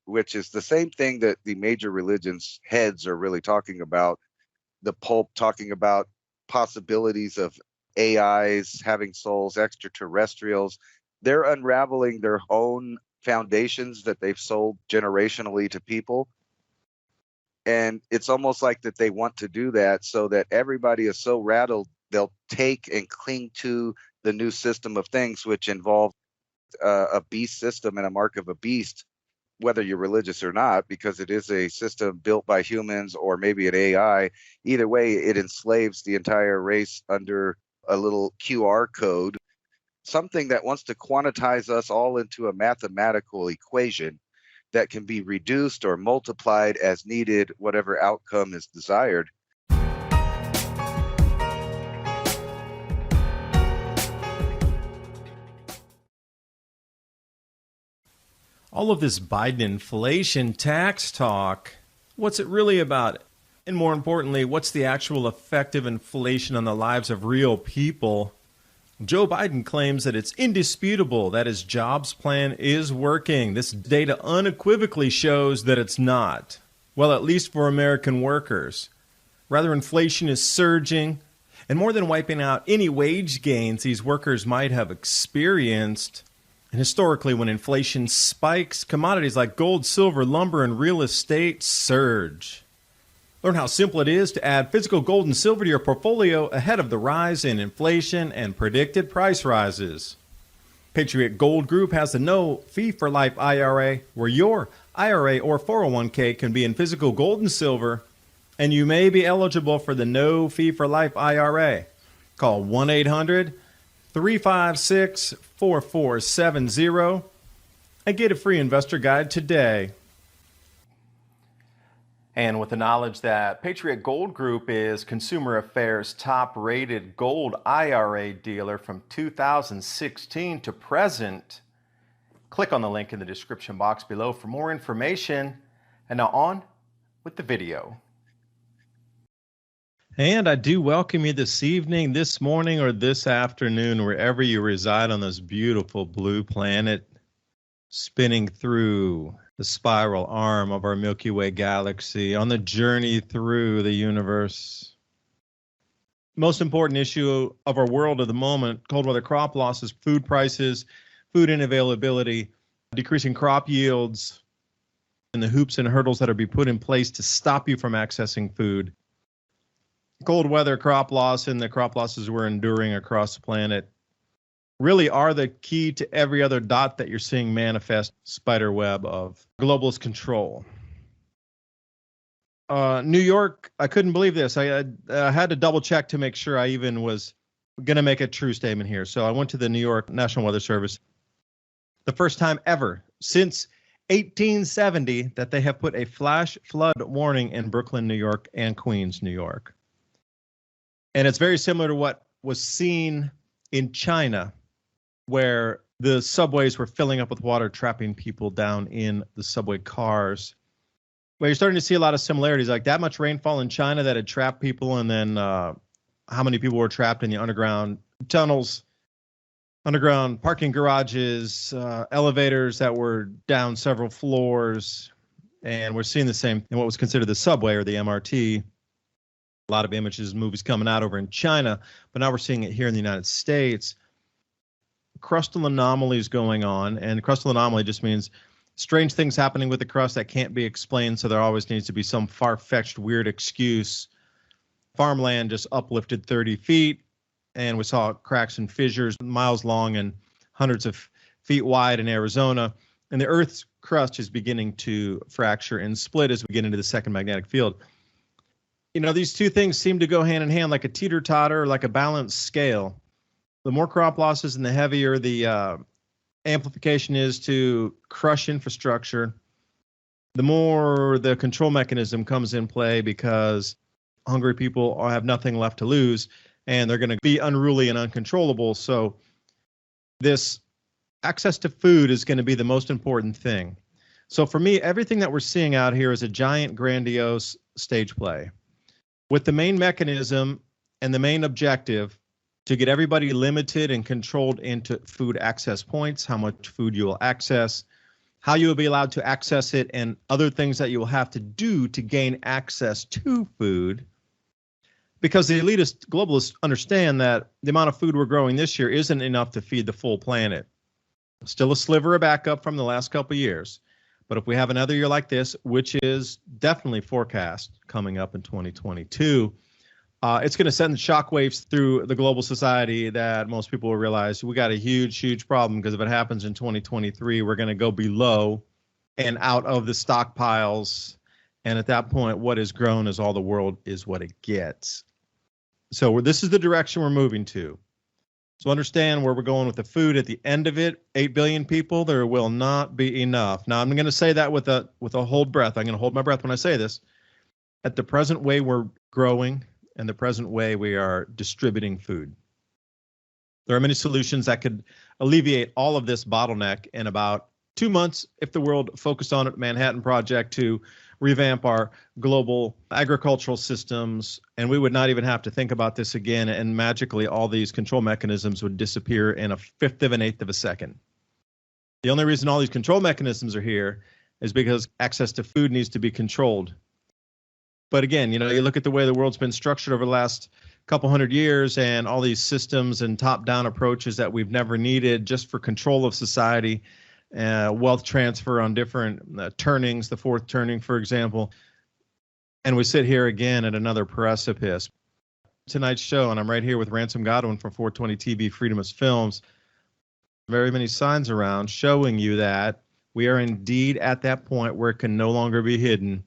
which is the same thing that the major religions heads are really talking about. The Pope talking about possibilities of AIs having souls, extraterrestrials. They're unraveling their own foundations that they've sold generationally to people. And it's almost like that they want to do that so that everybody is so rattled, they'll take and cling to the new system of things, which involve a beast system and a mark of a beast, whether you're religious or not, because it is a system built by humans or maybe an AI. Either way, it enslaves the entire race under a little QR code, something that wants to quantize us all into a mathematical equation that can be reduced or multiplied as needed, whatever outcome is desired. All of this Biden inflation tax talk, what's it really about? And more importantly, what's the actual effect of inflation on the lives of real people? Joe Biden claims that it's indisputable that his jobs plan is working. This data unequivocally shows that it's not. Well, at least for American workers. Rather, inflation is surging, and more than wiping out any wage gains these workers might have experienced. And historically, when inflation spikes, commodities like gold, silver, lumber, and real estate surge. Learn how simple it is to add physical gold and silver to your portfolio ahead of the rise in inflation and predicted price rises. Patriot Gold Group has the no fee for life IRA, where your IRA or 401k can be in physical gold and silver, and you may be eligible for the no fee for life IRA. Call 1-800-356-4470 and get a free investor guide today. And with the knowledge that Patriot Gold Group is Consumer Affairs' top-rated gold IRA dealer from 2016 to present, click on the link in the description box below for more information. And now on with the video. And I do welcome you this evening, this morning, or this afternoon, wherever you reside on this beautiful blue planet, spinning through the spiral arm of our Milky Way galaxy, on the journey through the universe. Most important issue of our world at the moment, cold weather crop losses, food prices, food unavailability, decreasing crop yields, and the hoops and hurdles that are being put in place to stop you from accessing food. Cold weather, crop loss, and the crop losses we're enduring across the planet really are the key to every other dot that you're seeing manifest spider web of globalist control. New York, I couldn't believe this. I had to double check to make sure I even was going to make a true statement here. So I went to the New York National Weather Service. The first time ever since 1870 that they have put a flash flood warning in Brooklyn, New York, and Queens, New York. And it's very similar to what was seen in China, where the subways were filling up with water, trapping people down in the subway cars. Well, you're starting to see a lot of similarities, like that much rainfall in China that had trapped people, and then how many people were trapped in the underground tunnels, underground parking garages, elevators that were down several floors. And we're seeing the same in what was considered the subway or the MRT. A lot of images, movies coming out over in China, but now we're seeing it here in the United States. Crustal anomalies going on, and crustal anomaly just means strange things happening with the crust that can't be explained, so there always needs to be some far-fetched weird excuse. Farmland just uplifted 30 feet, and we saw cracks and fissures miles long and hundreds of feet wide in Arizona, and the Earth's crust is beginning to fracture and split as we get into the second magnetic field. You know, these two things seem to go hand in hand like a teeter-totter, like a balanced scale. The more crop losses and the heavier the amplification is to crush infrastructure, the more the control mechanism comes in play, because hungry people have nothing left to lose and they're going to be unruly and uncontrollable. So this access to food is going to be the most important thing. So for me, everything that we're seeing out here is a giant, grandiose stage play with the main mechanism and the main objective to get everybody limited and controlled into food access points, how much food you will access, how you will be allowed to access it, and other things that you will have to do to gain access to food. Because the elitist globalists understand that the amount of food we're growing this year isn't enough to feed the full planet. Still a sliver of backup from the last couple of years. But if we have another year like this, which is definitely forecast coming up in 2022, it's going to send shockwaves through the global society that most people will realize we got a huge problem, because if it happens in 2023, we're going to go below and out of the stockpiles. And at that point, what is grown is all the world is what it gets. So this is the direction we're moving to. So understand where we're going with the food. At the end of it, 8 billion people, there will not be enough. Now, I'm going to say that with a hold breath. I'm going to hold my breath when I say this. At the present way we're growing and the present way we are distributing food, there are many solutions that could alleviate all of this bottleneck in about 2 months if the world focused on it. Manhattan Project to revamp our global agricultural systems, and we would not even have to think about this again, and magically all these control mechanisms would disappear in a fifth of an eighth of a second. The only reason all these control mechanisms are here is because access to food needs to be controlled. But again, you look at the way the world's been structured over the last couple hundred years, and all these systems and top-down approaches that we've never needed just for control of society, wealth transfer on different turnings, the fourth turning, for example. And we sit here again at another precipice. Tonight's show, and I'm right here with Ransom Godwin from 420 TV Freedomist Films. Very many signs around showing you that we are indeed at that point where it can no longer be hidden.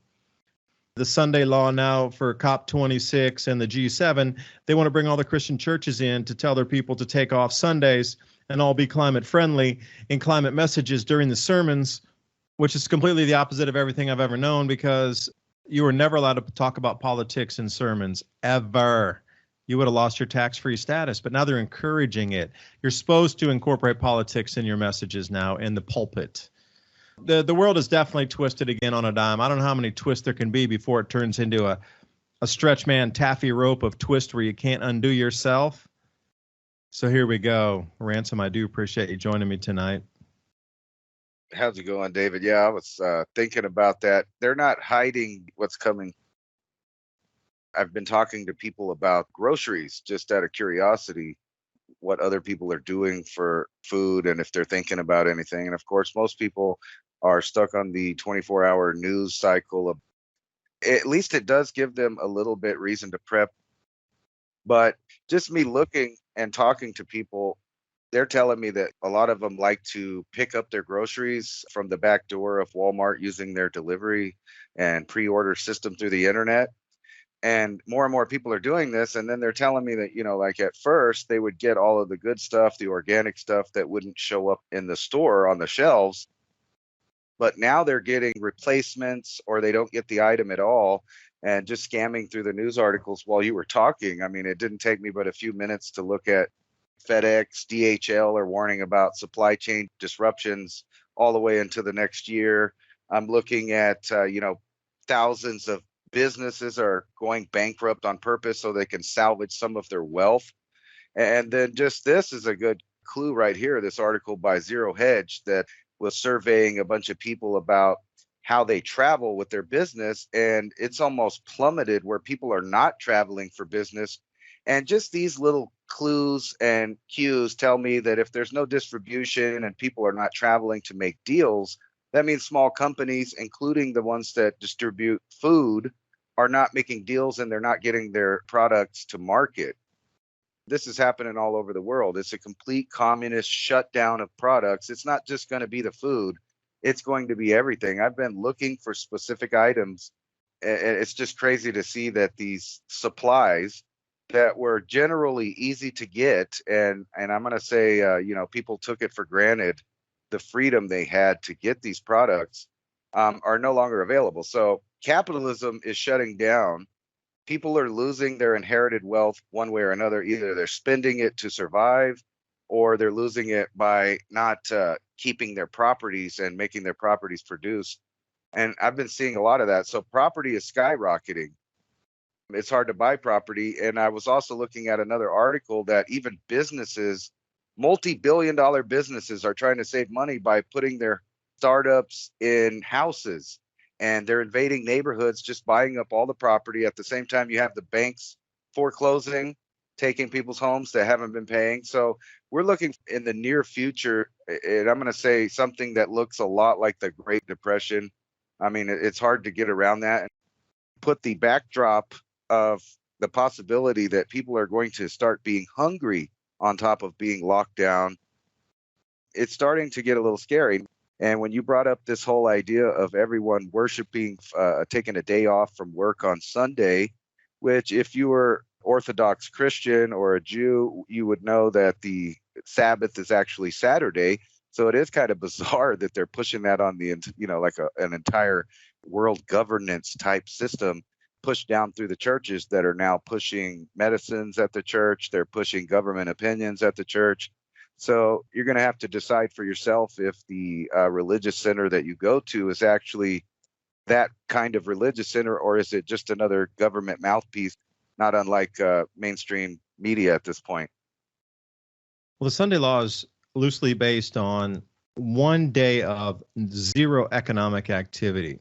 The Sunday law now for COP26 and the G7, they want to bring all the Christian churches in to tell their people to take off Sundays and all be climate friendly in climate messages during the sermons, which is completely the opposite of everything I've ever known, because you were never allowed to talk about politics in sermons, ever. You would have lost your tax-free status, but now they're encouraging it. You're supposed to incorporate politics in your messages now in the pulpit. The world is definitely twisted again on a dime. I don't know how many twists there can be before it turns into a stretch man taffy rope of twist where you can't undo yourself. So here we go. Ransom, I do appreciate you joining me tonight. How's it going, David? Yeah, I was thinking about that. They're not hiding what's coming. I've been talking to people about groceries just out of curiosity, what other people are doing for food and if they're thinking about anything. And of course, most people are stuck on the 24-hour news cycle. At least it does give them a little bit reason to prep. But just me looking and talking to people, they're telling me that a lot of them like to pick up their groceries from the back door of Walmart using their delivery and pre-order system through the internet. And more people are doing this. And then they're telling me that, like at first they would get all of the good stuff, the organic stuff that wouldn't show up in the store on the shelves. But now they're getting replacements, or they don't get the item at all. And just scamming through the news articles while you were talking, I mean, it didn't take me but a few minutes to look at FedEx, DHL are warning about supply chain disruptions all the way into the next year. I'm looking at, thousands of businesses are going bankrupt on purpose so they can salvage some of their wealth. And then just this is a good clue right here, this article by Zero Hedge that was surveying a bunch of people about how they travel with their business, and it's almost plummeted where people are not traveling for business. And just these little clues and cues tell me that if there's no distribution and people are not traveling to make deals, that means small companies, including the ones that distribute food, are not making deals and they're not getting their products to market. This is happening all over the world. It's a complete communist shutdown of products. It's not just going to be the food. It's going to be everything. I've been looking for specific items, and it's just crazy to see that these supplies that were generally easy to get, and I'm going to say, people took it for granted, the freedom they had to get these products, are no longer available. So capitalism is shutting down. People are losing their inherited wealth one way or another. Either they're spending it to survive, or they're losing it by not keeping their properties and making their properties produce. And I've been seeing a lot of that. So property is skyrocketing. It's hard to buy property. And I was also looking at another article that even businesses, multi-billion-dollar businesses, are trying to save money by putting their startups in houses, and they're invading neighborhoods, just buying up all the property. At the same time, you have the banks foreclosing, taking people's homes that haven't been paying. So we're looking in the near future, and I'm going to say something that looks a lot like the Great Depression. I mean, it's hard to get around that. Put the backdrop of the possibility that people are going to start being hungry on top of being locked down. It's starting to get a little scary. And when you brought up this whole idea of everyone worshiping, taking a day off from work on Sunday, which if you were Orthodox Christian or a Jew, you would know that the Sabbath is actually Saturday. So it is kind of bizarre that they're pushing that on the, like an entire world governance type system pushed down through the churches that are now pushing medicines at the church. They're pushing government opinions at the church. So you're going to have to decide for yourself if the religious center that you go to is actually that kind of religious center, or is it just another government mouthpiece, not unlike mainstream media at this point. Well, the Sunday law is loosely based on 1 day of zero economic activity.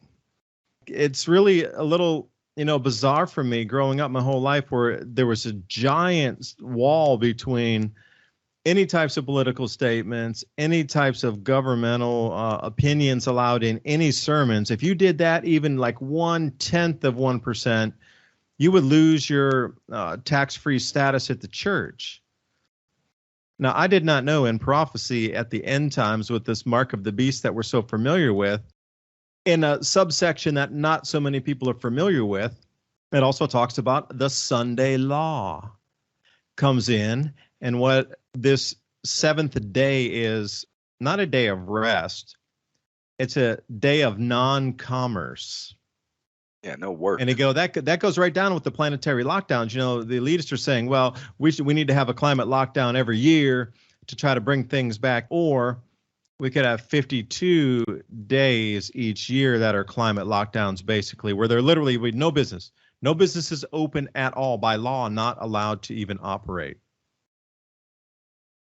It's really a little, bizarre for me growing up my whole life where there was a giant wall between any types of political statements, any types of governmental opinions allowed in any sermons. If you did that even like 1/10 of 1%, you would lose your tax-free status at the church. Now, I did not know in prophecy at the end times with this mark of the beast that we're so familiar with, in a subsection that not so many people are familiar with, it also talks about the Sunday law comes in, and what this seventh day is not a day of rest. It's a day of non-commerce. Yeah, no work. And they go, that goes right down with the planetary lockdowns. The elitists are saying, well, we need to have a climate lockdown every year to try to bring things back, or we could have 52 days each year that are climate lockdowns, basically, where they're literally no business. No business is open at all, by law, not allowed to even operate.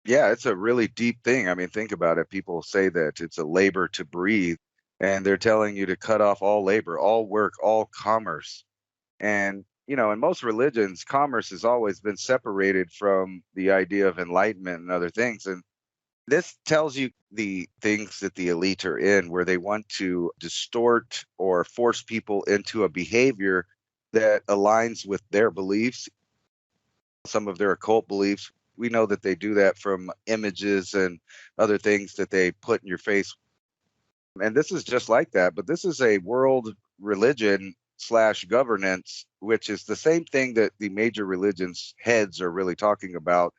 Yeah, it's a really deep thing. I mean, think about it. People say that it's a labor to breathe, and they're telling you to cut off all labor, all work, all commerce. And, in most religions, commerce has always been separated from the idea of enlightenment and other things. And this tells you the things that the elite are in, where they want to distort or force people into a behavior that aligns with their beliefs, some of their occult beliefs. We know that they do that from images and other things that they put in your face. And this is just like that. But this is a world religion / governance, which is the same thing that the major religions heads are really talking about.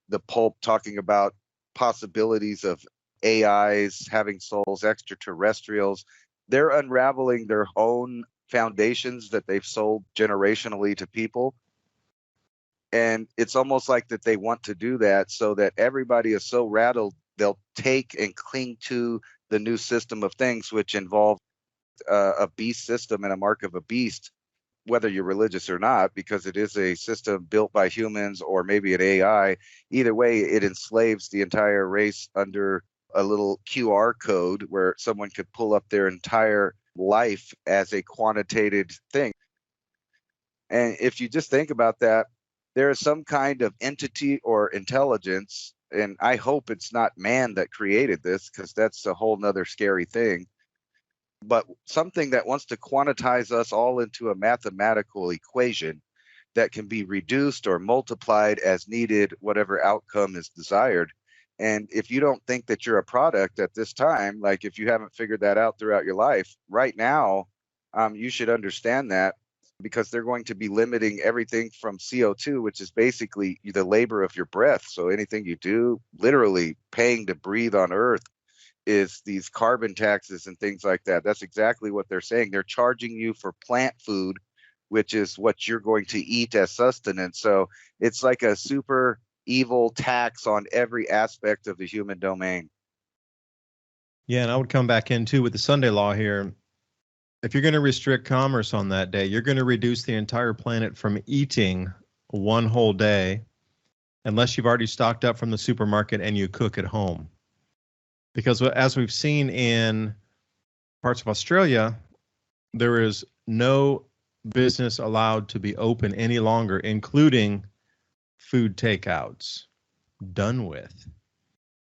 The Pope talking about possibilities of AIs having souls, extraterrestrials. They're unraveling their own foundations that they've sold generationally to people. And it's almost like that they want to do that so that everybody is so rattled, they'll take and cling to the new system of things, which involve a beast system and a mark of a beast, whether you're religious or not, because it is a system built by humans or maybe an AI. Either way, it enslaves the entire race under a little QR code where someone could pull up their entire life as a quantitated thing. And if you just think about that, there is some kind of entity or intelligence, and I hope it's not man that created this, because that's a whole nother scary thing, but something that wants to quantize us all into a mathematical equation that can be reduced or multiplied as needed, whatever outcome is desired. And if you don't think that you're a product at this time, like if you haven't figured that out throughout your life, right now, you should understand that, because they're going to be limiting everything from CO2, which is basically the labor of your breath. So anything you do, literally paying to breathe on Earth, is these carbon taxes and things like that. That's exactly what they're saying. They're charging you for plant food, which is what you're going to eat as sustenance. So it's like a super evil tax on every aspect of the human domain. Yeah, and I would come back in too with the Sunday law here. If you're going to restrict commerce on that day, you're going to reduce the entire planet from eating one whole day, unless you've already stocked up from the supermarket and you cook at home. Because as we've seen in parts of Australia, there is no business allowed to be open any longer, including food takeouts. Done with.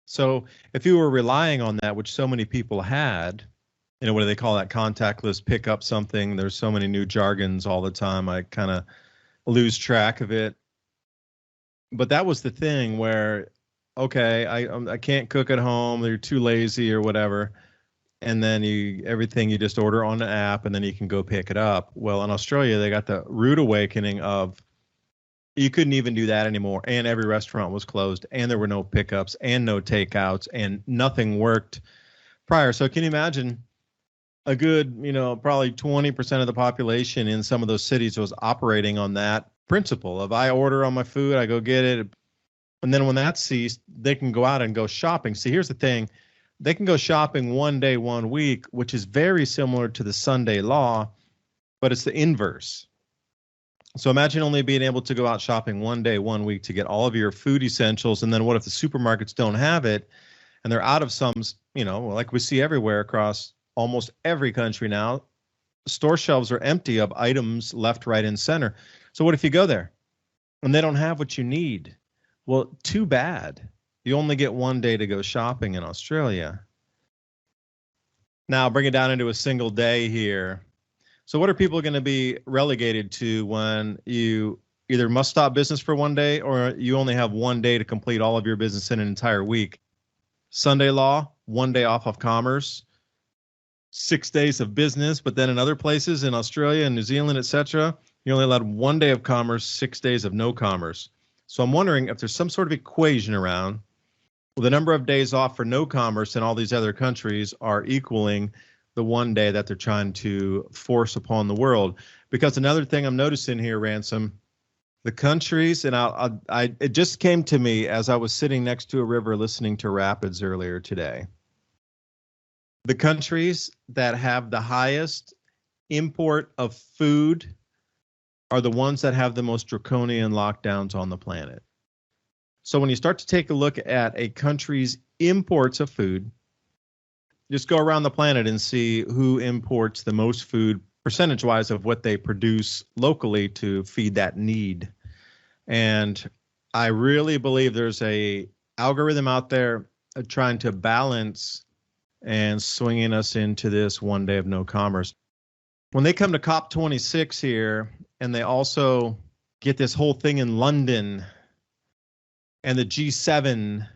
So if you were relying on that, which so many people had, what do they call that? Contactless pick up something. There's so many new jargons all the time. I kind of lose track of it. But that was the thing where, okay, I can't cook at home. They're too lazy or whatever. And then everything you just order on the app, and then you can go pick it up. Well, in Australia, they got the rude awakening of you couldn't even do that anymore, and every restaurant was closed, and there were no pickups and no takeouts, and nothing worked prior. So can you imagine a good, probably 20% of the population in some of those cities was operating on that principle of I order on my food, I go get it. And then when that ceased, they can go out and go shopping. See, here's the thing. They can go shopping one day, 1 week, which is very similar to the Sunday law, but it's the inverse. So imagine only being able to go out shopping 1 day, 1 week to get all of your food essentials. And then what if the supermarkets don't have it and they're out of some, like we see everywhere across almost every country now, store shelves are empty of items left, right, and center. So what if you go there and they don't have what you need? Well, too bad. You only get 1 day to go shopping in Australia. Now, bring it down into a single day here. So what are people going to be relegated to when you either must stop business for 1 day or you only have 1 day to complete all of your business in an entire week? Sunday law, 1 day off of commerce, 6 days of business, but then in other places in Australia and New Zealand, etc., you're only allowed 1 day of commerce, 6 days of no commerce. So I'm wondering if there's some sort of equation around well, the number of days off for no commerce in all these other countries are equaling the 1 day that they're trying to force upon the world. Because another thing I'm noticing here, Ransom, the countries, and it just came to me as I was sitting next to a river listening to rapids earlier today. The countries that have the highest import of food are the ones that have the most draconian lockdowns on the planet. So when you start to take a look at a country's imports of food, just go around the planet and see who imports the most food percentage-wise of what they produce locally to feed that need. And I really believe there's a algorithm out there trying to balance and swinging us into this 1 day of no commerce. When they come to COP26 here, and they also get this whole thing in London and the G7,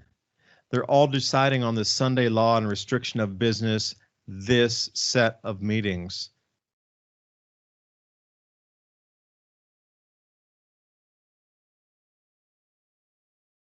they're all deciding on this Sunday law and restriction of business, this set of meetings.